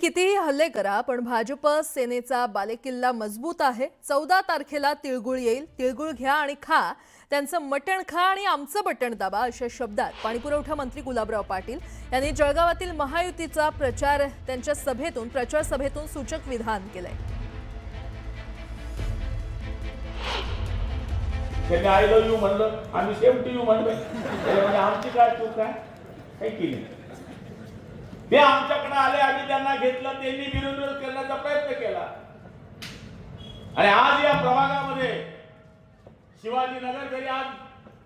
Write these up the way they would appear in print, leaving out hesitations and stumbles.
कितीही हल्ले करा पण भाजप सेनेचा बालेकिल्ला मजबूत आहे। 14 तारखेला तिळगुळ येईल, तिळगुळ घ्या आणि खा, त्यांचं मटण खा आणि आमचं बटण दाबा अशा शब्दात पाणीपुरवठा मंत्री गुलाबराव पाटील यांनी जळगावातील महायुतीचा प्रचार सभेतून सूचक विधान केलंय। आय लव्ह यू म्हणलं, आम्ही सेम टू यू म्हणलं, म्हणजे आमची काय चूक आहे? काही केली ते आमच्याकडे आले, आम्ही त्यांना घेतलं, त्यांनी विरोध करण्याचा प्रयत्न केला आणि आज या प्रभागामध्ये शिवाजीनगर जरी आज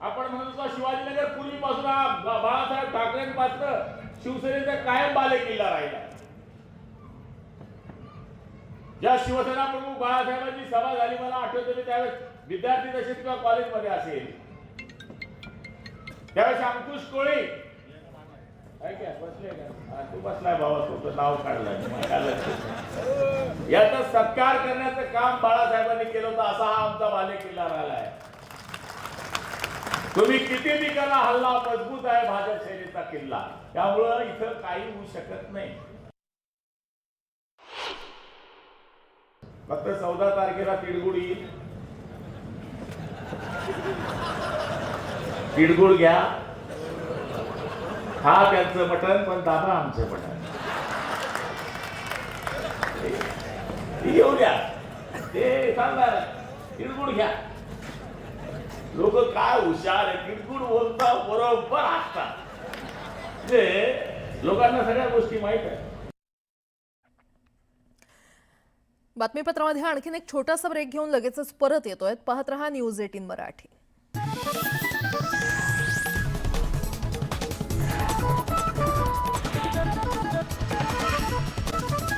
आपण म्हणतो शिवाजीनगर पूर्वीपासून बाळासाहेब ठाकरेंपासून शिवसेनेचा कायम बालेकिल्ला राहिला। ज्या शिवसेना प्रमुख बाळासाहेबांची सभा झाली मला आठवते, मी त्यावेळेस विद्यार्थी दशेत किंवा कॉलेजमध्ये असेल, त्यावेळेस अंकुश कोळी बसले का तू बसलाय भावा, तुझं नाव काढलंय, याचा सत्कार करण्याचं काम बाळासाहेबांनी केलं होतं। असा हा आमचा बालेकिल्ला राहिलाय। तुम्ही किती ठिकाणी हल्ला, मजबूत आहे भाजप सेनेचा किल्ला, त्यामुळं इथं काही होऊ शकत नाही। फक्त 14 तारखेला तिळगुळ येईल, तिळगुळ घ्या, हा त्यांचं बटन पण दाबा आमचं बटन, येऊ द्या, ते सांगणार तिळगुळ घ्या। लोक काय हुशार आहे, तिळगुळ बोलता बरोबर असतात, ते लोकांना सगळ्या गोष्टी माहित आहेत। बातमीपत्रामध्ये आणखीन एक छोटासा ब्रेक घेऊन लगेचच परत येतोय। पाहत रहा न्यूज 18 मराठी।